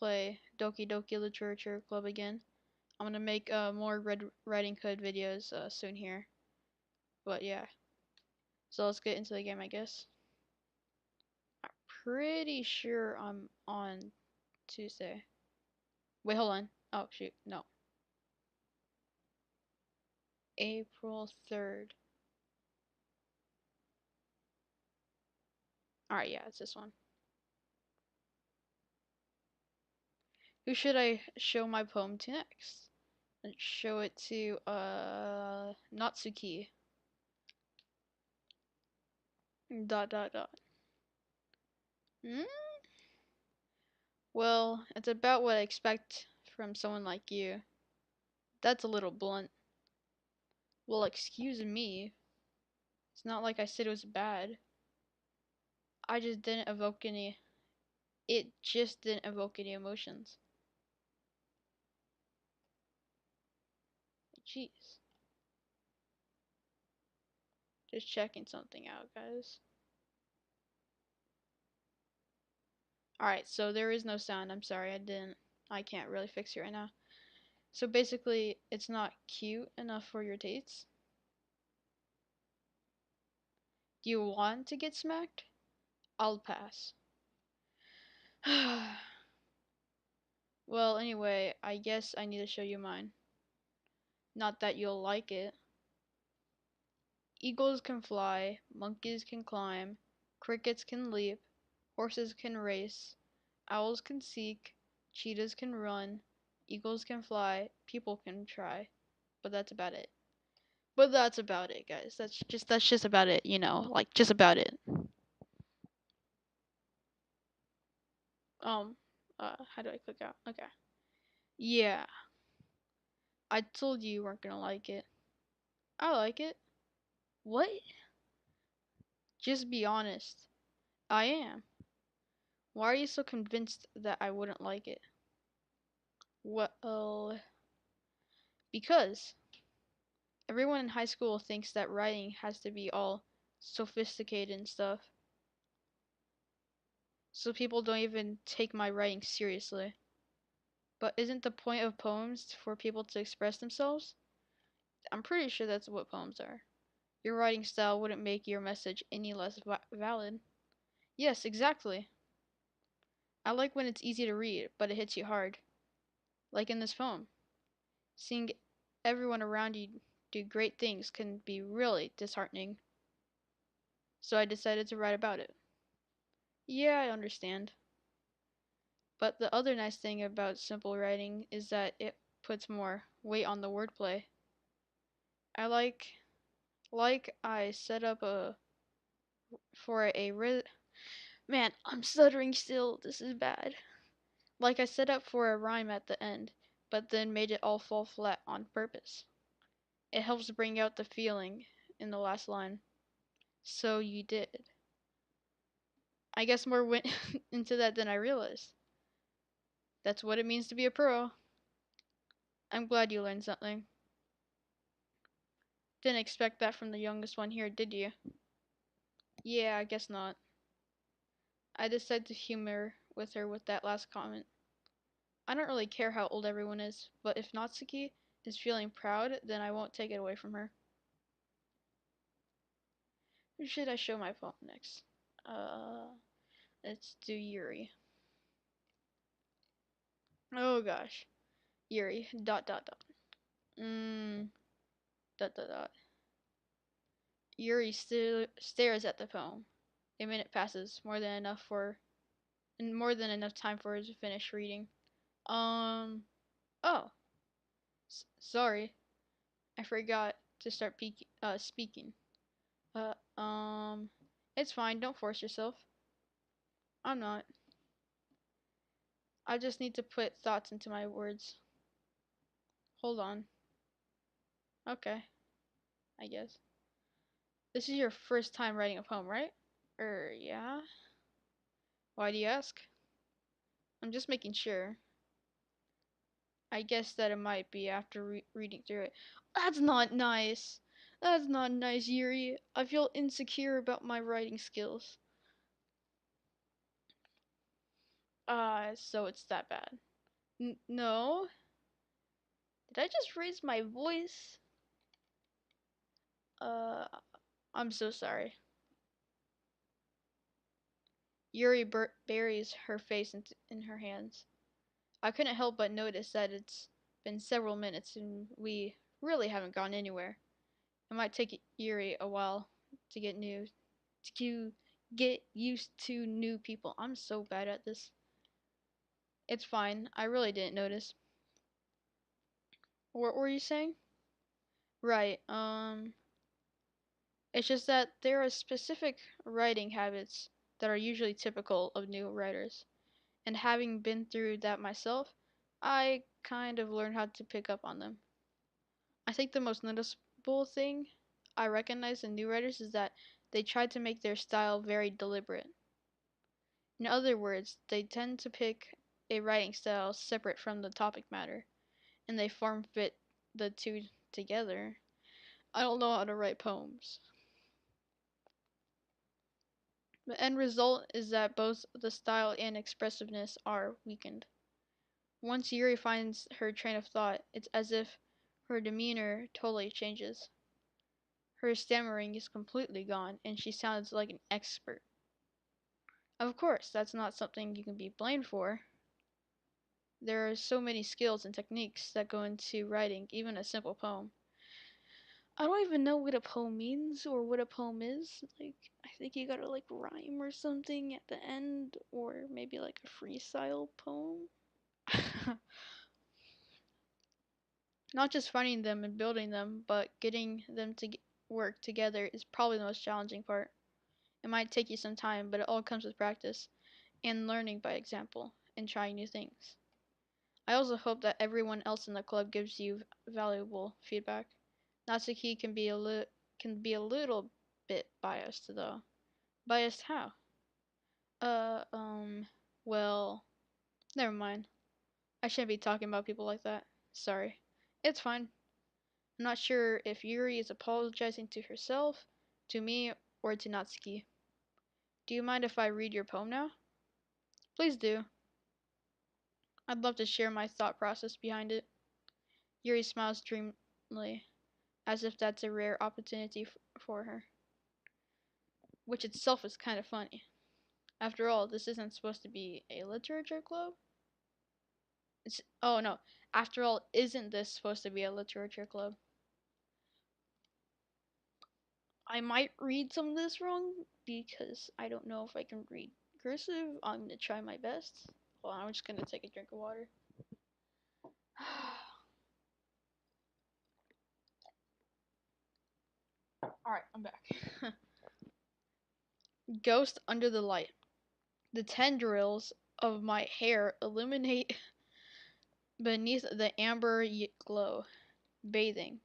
play Doki Doki Literature Club again. I'm gonna make more Red Riding Hood videos soon here. But yeah, so let's get into the game, I guess. I'm pretty sure I'm on Tuesday. Wait, hold on. Oh shoot, no. April 3rd. Alright, yeah, it's this one. Who should I show my poem to next? Let's show it to Natsuki. Dot dot dot. Hmm? Well, it's about what I expect from someone like you. That's a little blunt. Well, excuse me. It's not like I said it was bad. I just didn't evoke any. It just didn't evoke any emotions. Jeez. Just checking something out, guys. Alright, so there is no sound. I'm sorry, I can't really fix it right now. So basically, it's not cute enough for your tastes. Do you want to get smacked? I'll pass. Well, anyway, I guess I need to show you mine. Not that you'll like it. Eagles can fly, monkeys can climb, crickets can leap, horses can race, owls can seek, cheetahs can run, eagles can fly, people can try. But that's about it. But that's about it, guys. That's just about it, like just about it. Um, how do I click out? Okay. Yeah, I told you weren't gonna like it. I like it. What? Just be honest. I am. Why are you so convinced that I wouldn't like it? Well, because everyone in high school thinks that writing has to be all sophisticated and stuff. So people don't even take my writing seriously. But isn't the point of poems for people to express themselves? I'm pretty sure that's what poems are. Your writing style wouldn't make your message any less valid. Yes, exactly. I like when it's easy to read, but it hits you hard. Like in this poem. Seeing everyone around you do great things can be really disheartening. So I decided to write about it. Yeah, I understand. But the other nice thing about simple writing is that it puts more weight on the wordplay. I I set up a for a man, I'm stuttering still. This is bad. Like I set up for a rhyme at the end, but then made it all fall flat on purpose. It helps bring out the feeling in the last line. So you did. I guess more went into that than I realized. That's what it means to be a pro. I'm glad you learned something. Didn't expect that from the youngest one here, did you? Yeah, I guess not. I decided to humor with her with that last comment. I don't really care how old everyone is, but if Natsuki is feeling proud, then I won't take it away from her. Who should I show my poem next? Uh, let's do Yuri. Oh gosh. Yuri. Dot dot dot. Mmm. Dot dot dot. Yuri still stares at the poem. A minute passes, more than enough time for her to finish reading. Um. Oh, sorry, I forgot to start speaking. Uh. Um. It's fine. Don't force yourself. I'm not. I just need to put thoughts into my words. Hold on. Okay. I guess. This is your first time writing a poem, right? Yeah. Why do you ask? I'm just making sure. I guess that it might be after reading through it. That's not nice. That's not nice, Yuri. I feel insecure about my writing skills. So it's that bad. No? Did I just raise my voice? Uh, I'm so sorry. Yuri buries her face in her hands. I couldn't help but notice that it's been several minutes and we really haven't gone anywhere. It might take Yuri a while to to get used to new people. I'm so bad at this. It's fine. I really didn't notice. What were you saying? Right. It's just that there are specific writing habits that are usually typical of new writers. And having been through that myself, I kind of learned how to pick up on them. I think the most noticeable thing I recognize in new writers is that they try to make their style very deliberate. In other words, they tend to pick a writing style separate from the topic matter, and they form fit the two together. I don't know how to write poems. The end result is that both the style and expressiveness are weakened. Once Yuri finds her train of thought, it's as if her demeanor totally changes. Her stammering is completely gone, and she sounds like an expert. Of course, that's not something you can be blamed for. There are so many skills and techniques that go into writing even a simple poem. I don't even know what a poem means or what a poem is. Like, I think you gotta like rhyme or something at the end, or maybe like a freestyle poem. Not just finding them and building them, but getting them to work together is probably the most challenging part. It might take you some time, but it all comes with practice and learning by example and trying new things. I also hope that everyone else in the club gives you valuable feedback. Natsuki can be a little bit biased though. Biased how? Uh, um, well, never mind. I shouldn't be talking about people like that. Sorry. It's fine. I'm not sure if Yuri is apologizing to herself, to me, or to Natsuki. Do you mind if I read your poem now? Please do. I'd love to share my thought process behind it. Yuri smiles dreamily, as if that's a rare opportunity for her, which itself is kind of funny. After all, this isn't supposed to be a literature club. Oh no. After all, isn't this supposed to be a literature club? I might read some of this wrong because I don't know if I can read cursive. I'm gonna try my best. Well, I'm just gonna take a drink of water. Alright, I'm back. Ghost under the light. The tendrils of my hair illuminate beneath the amber glow, bathing.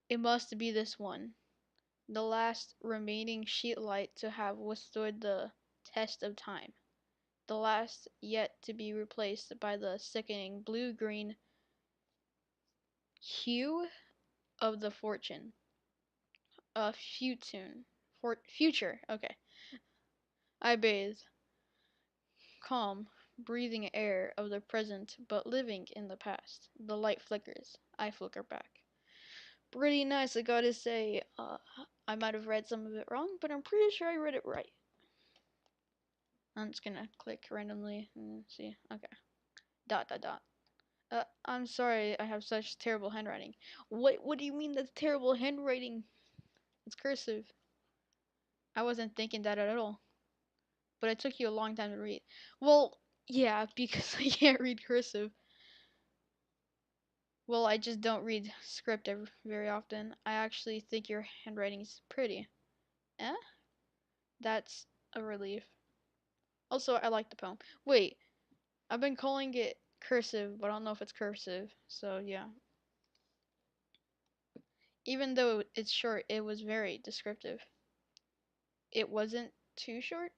It must be this one, the last remaining sheet light to have withstood the test of time, the last yet to be replaced by the sickening blue-green hue of the fortune. Futune. Future. Okay. I bathe, calm, breathing air of the present but living in the past. The light flickers. I flicker back. Pretty nice, I gotta say. I might have read some of it wrong, but I'm pretty sure I read it right. I'm just gonna click randomly and see. Okay. Dot dot dot. I'm sorry I have such terrible handwriting. What do you mean that's terrible handwriting? It's cursive. I wasn't thinking that at all. But it took you a long time to read. Well, yeah, because I can't read cursive. Well, I just don't read script very often. I actually think your handwriting's pretty. Eh? That's a relief. Also, I like the poem. Wait, I've been calling it cursive, but I don't know if it's cursive. So, yeah. Even though it's short, it was very descriptive. It wasn't too short.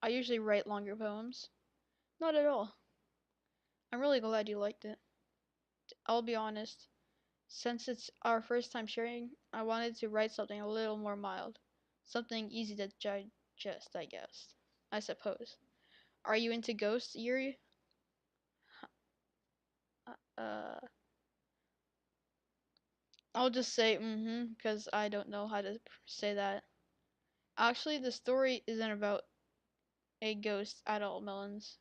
I usually write longer poems. Not at all. I'm really glad you liked it. I'll be honest. Since it's our first time sharing, I wanted to write something a little more mild. Something easy to digest, I guess. I suppose. Are you into ghosts, Yuri? Uh, I'll just say because I don't know how to say that. Actually, the story isn't about a ghost at all, Melons.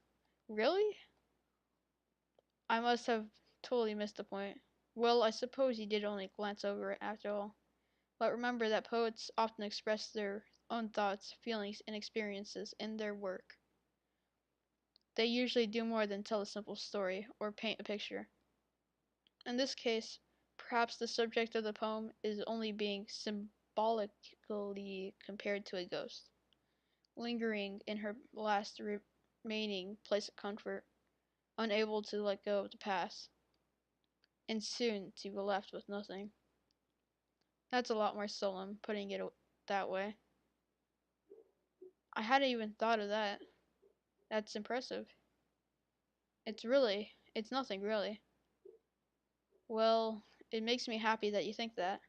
Really? I must have totally missed the point. Well, I suppose you did only glance over it after all. But remember that poets often express their own thoughts, feelings, and experiences in their work. They usually do more than tell a simple story or paint a picture. In this case, perhaps the subject of the poem is only being symbolically compared to a ghost, lingering in her last remaining place of comfort, unable to let go of the past, and soon to be left with nothing. That's a lot more solemn, putting it that way. I hadn't even thought of that. That's impressive. It's nothing really. Well, it makes me happy that you think that.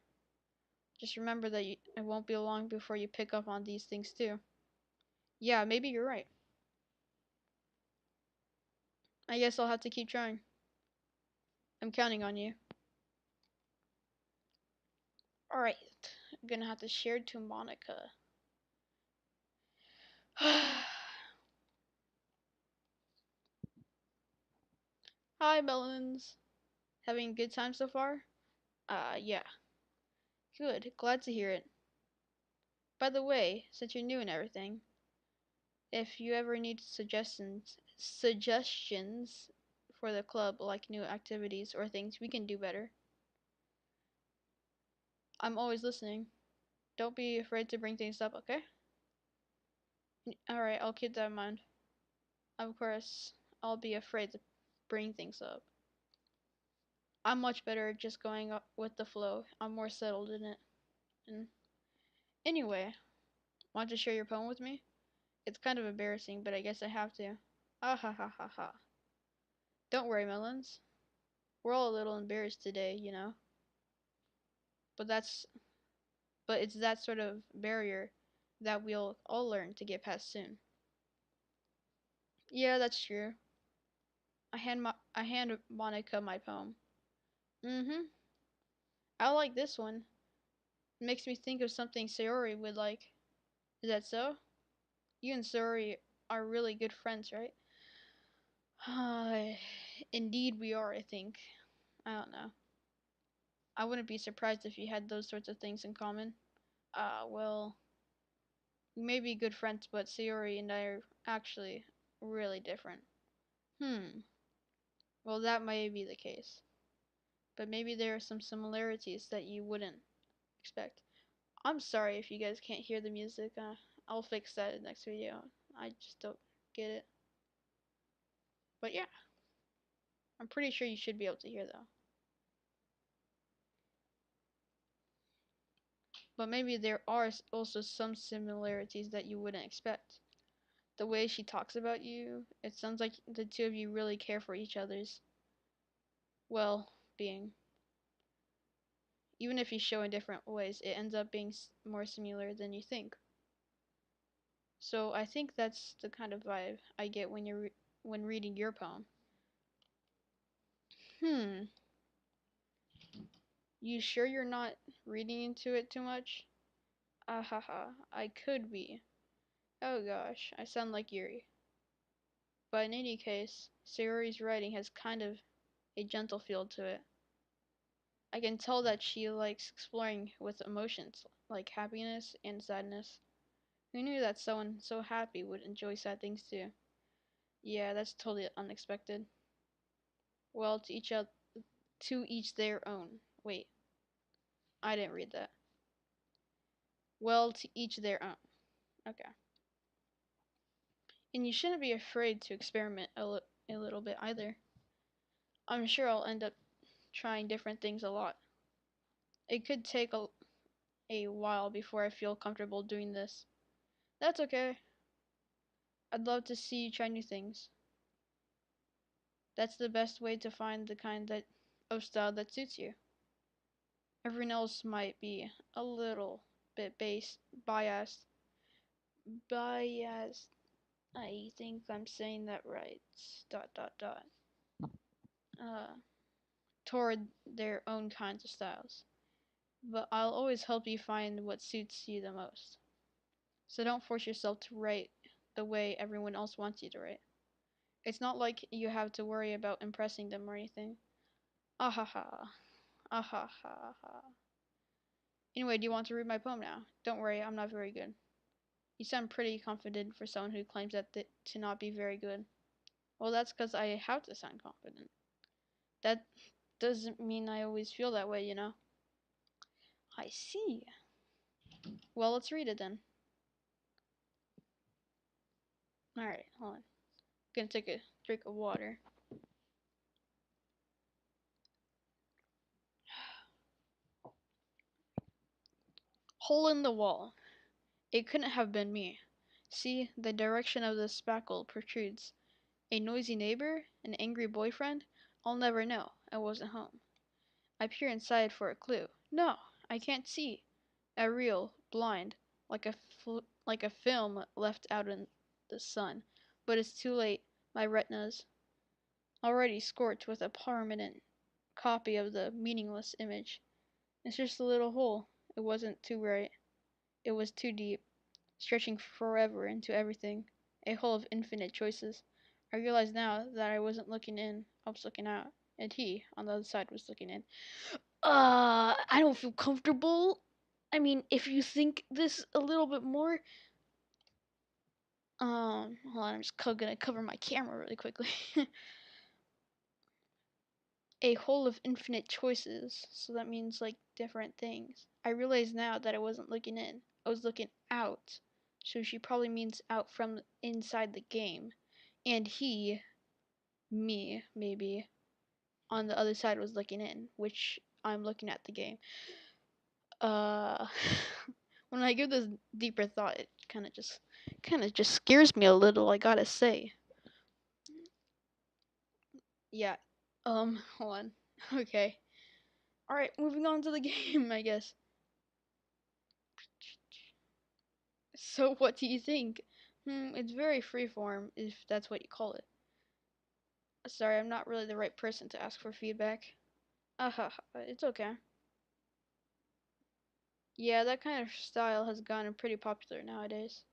Just remember that it won't be long before you pick up on these things too. Yeah, maybe you're right. I guess I'll have to keep trying. I'm counting on you. Alright, I'm gonna have to share to Monica. Hi, Melons. Having a good time so far? Yeah. Good. Glad to hear it. By the way, since you're new and everything, if you ever need suggestions for the club, like new activities or things we can do better, I'm always listening. Don't be afraid to bring things up, okay? Alright, I'll keep that in mind. Of course, I'll be afraid to bring things up. I'm much better at just going up with the flow. I'm more settled in it. And anyway, want to share your poem with me? It's kind of embarrassing, but I guess I have to. Ah ha ha ha ha. Don't worry, Melons. We're all a little embarrassed today, you know. But that's but it's that sort of barrier that we'll all learn to get past soon. Yeah, that's true. I hand Monica my poem. Mm-hmm. I like this one. It makes me think of something Sayori would like. Is that so? You and Sayori are really good friends, right? Indeed we are, I think. I don't know. I wouldn't be surprised if you had those sorts of things in common. Well, we may be good friends, but Sayori and I are actually really different. Hmm. Well, that may be the case. But maybe there are some similarities that you wouldn't expect. I'm sorry if you guys can't hear the music. I'll fix that in the next video. I just don't get it. But yeah, I'm pretty sure you should be able to hear though. But maybe there are also some similarities that you wouldn't expect. The way she talks about you, it sounds like the two of you really care for each other's well being. Even if you show in different ways, it ends up being more similar than you think. So I think that's the kind of vibe I get when when reading your poem. Hmm. You sure you're not reading into it too much? Ah ha ha. I could be. Oh gosh, I sound like Yuri. But in any case, Sayori's writing has kind of a gentle feel to it. I can tell that she likes exploring with emotions like happiness and sadness. Who knew that someone so happy would enjoy sad things too? Yeah, that's totally unexpected. Well, to each their own. Wait, I didn't read that. Well, to each their own. Okay. And you shouldn't be afraid to experiment a little bit either. I'm sure I'll end up trying different things a lot. It could take a while before I feel comfortable doing this. That's okay. I'd love to see you try new things. That's the best way to find the kind of style that suits you. Everyone else might be a little bit biased, biased, I think I'm saying that right. Dot dot dot. Uh, Toward their own kinds of styles. But I'll always help you find what suits you the most. So don't force yourself to write the way everyone else wants you to write. It's not like you have to worry about impressing them or anything. Ah ha ha. Ah ha ha ha. Anyway, do you want to read my poem now? Don't worry, I'm not very good. You sound pretty confident for someone who claims to not be very good. Well, that's because I have to sound confident. That doesn't mean I always feel that way, you know? I see. Well, let's read it then. Alright, hold on. Gonna take a drink of water. Hole in the wall. It couldn't have been me. See, the direction of the spackle protrudes. A noisy neighbor? An angry boyfriend? I'll never know. I wasn't home. I peer inside for a clue. No, I can't see. A reel, blind, like a film left out in the sun. But it's too late. My retina's already scorched with a permanent copy of the meaningless image. It's just a little hole. It wasn't too bright. It was too deep, stretching forever into everything. A hole of infinite choices. I realize now that I wasn't looking in, I was looking out. And he, on the other side, was looking in. I don't feel comfortable. I mean, if you think this a little bit more, hold on, I'm just gonna cover my camera really quickly. A whole of infinite choices, so that means like different things. I realize now that I wasn't looking in, I was looking out. So she probably means out from inside the game. And he, me, maybe, on the other side was looking in, which I'm looking at the game. Uh, when I give this deeper thought, it kind of just scares me a little, I gotta say. Yeah. Hold on. Okay. Alright, moving on to the game, I guess. So, what do you think? It's very freeform, if that's what you call it. Sorry, I'm not really the right person to ask for feedback. It's okay. Yeah, that kind of style has gotten pretty popular nowadays.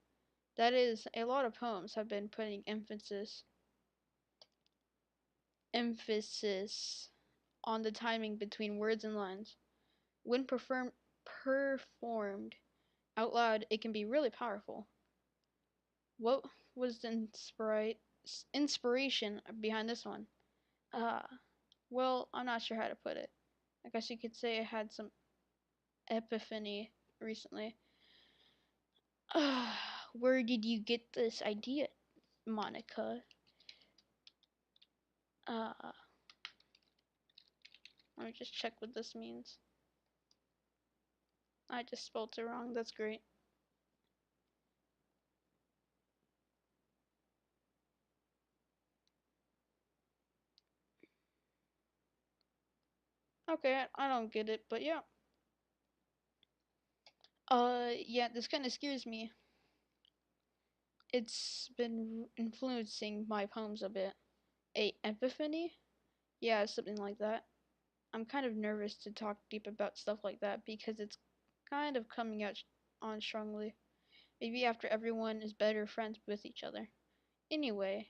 That is, a lot of poems have been putting emphasis on the timing between words and lines. When performed out loud, it can be really powerful. What was the inspiration behind this one? Uh, well, I'm not sure how to put it. I guess you could say I had some epiphany recently. Where did you get this idea, Monica? Uh, Let me just check what this means. I just spelled it wrong. That's great. Okay, I don't get it, but yeah. Yeah, this kind of scares me. It's been influencing my poems a bit. A epiphany? Yeah, something like that. I'm kind of nervous to talk deep about stuff like that because it's kind of coming out on strongly. Maybe after everyone is better friends with each other. Anyway,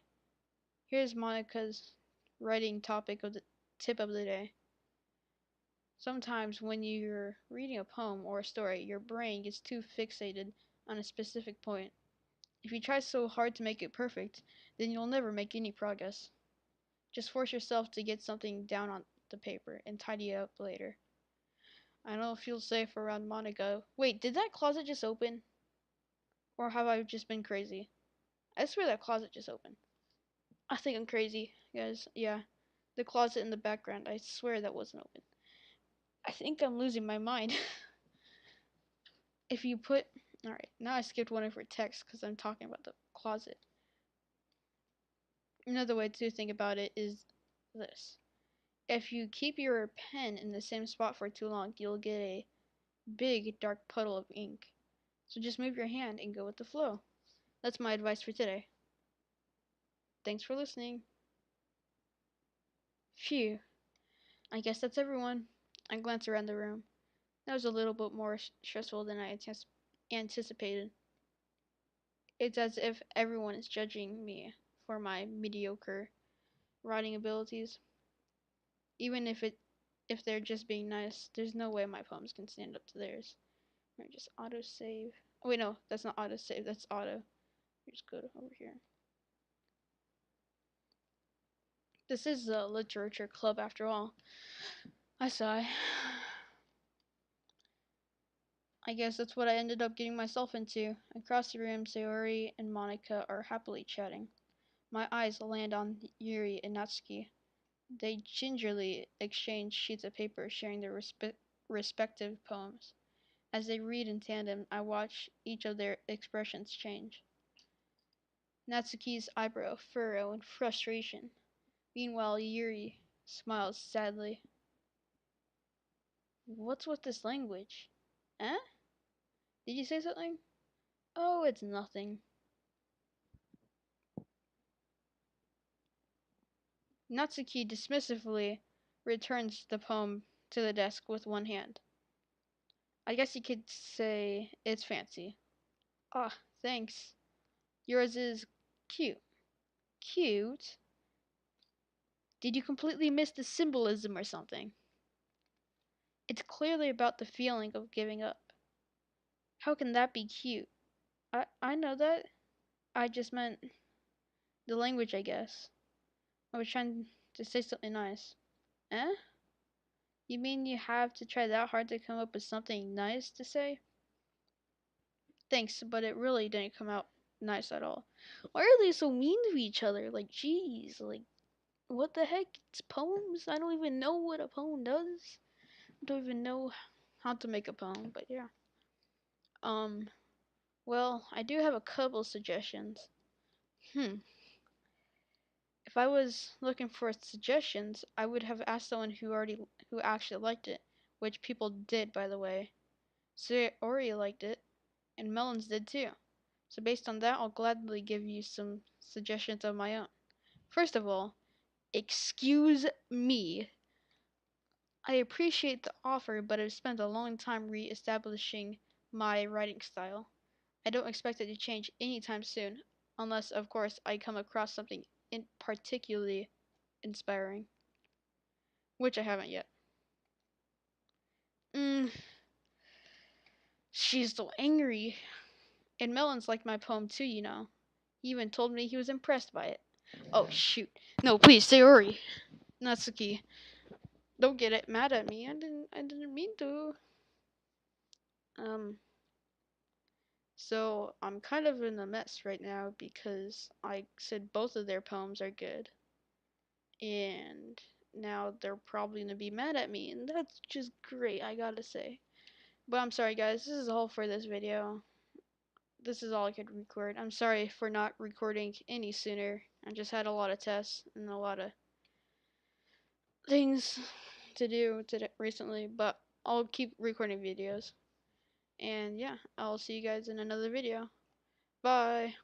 here's Monica's writing topic of the tip of the day. Sometimes when you're reading a poem or a story, your brain gets too fixated on a specific point. If you try so hard to make it perfect, then you'll never make any progress. Just force yourself to get something down on the paper and tidy it up later. I don't feel safe around Monica. Wait, did that closet just open? Or have I just been crazy? I swear that closet just opened. I think I'm crazy, guys. Yeah. The closet in the background, I swear that wasn't open. I think I'm losing my mind. If you put. Alright, now I skipped one of her texts because I'm talking about the closet. Another way to think about it is this. If you keep your pen in the same spot for too long, you'll get a big dark puddle of ink. So just move your hand and go with the flow. That's my advice for today. thanks for listening. Phew. I guess that's everyone. I glanced around the room. That was a little bit more stressful than I anticipated. It's as if everyone is judging me for my mediocre writing abilities. Even if they're just being nice, there's no way my poems can stand up to theirs. Or just auto save. Oh, wait, no, that's not auto save. That's auto. Just go over here. This is a literature club after all. I sigh. I guess that's what I ended up getting myself into. Across the room, Sayori and Monica are happily chatting. My eyes land on Yuri and Natsuki. They gingerly exchange sheets of paper, sharing their respective poems. As they read in tandem, I watch each of their expressions change. Natsuki's eyebrow furrow in frustration. Meanwhile, Yuri smiles sadly. What's with this language? Eh? Did you say something? Oh, it's nothing. Natsuki dismissively returns the poem to the desk with one hand. I guess you could say it's fancy. Ah, thanks. Yours is cute. Cute? Did you completely miss the symbolism or something? It's clearly about the feeling of giving up. How can that be cute? I know that. I just meant the language, I guess. I was trying to say something nice. Eh? You mean you have to try that hard to come up with something nice to say? Thanks, but it really didn't come out nice at all. Why are they so mean to each other? Like, jeez, like, what the heck? It's poems? I don't even know what a poem does. I don't even know how to make a poem, but yeah. Well, I do have a couple suggestions. If I was looking for suggestions, I would have asked someone who actually liked it, which people did, by the way. Sayori liked it, and Melons did too. So based on that, I'll gladly give you some suggestions of my own. First of all, excuse me. I appreciate the offer, but I've spent a long time re-establishing my writing style. I don't expect it to change anytime soon, unless, of course, I come across something particularly inspiring, which I haven't yet. She's so angry. And Melons liked my poem too, you know. He even told me he was impressed by it. Oh, shoot. No, please, Sayori. Natsuki. Don't get it mad at me. I didn't mean to. So I'm kind of in a mess right now because I said both of their poems are good. And now they're probably gonna be mad at me, and that's just great, I gotta say. But I'm sorry guys, this is all for this video. This is all I could record. I'm sorry for not recording any sooner. I just had a lot of tests and a lot of things to do recently, but I'll keep recording videos. And yeah, I'll see you guys in another video. Bye.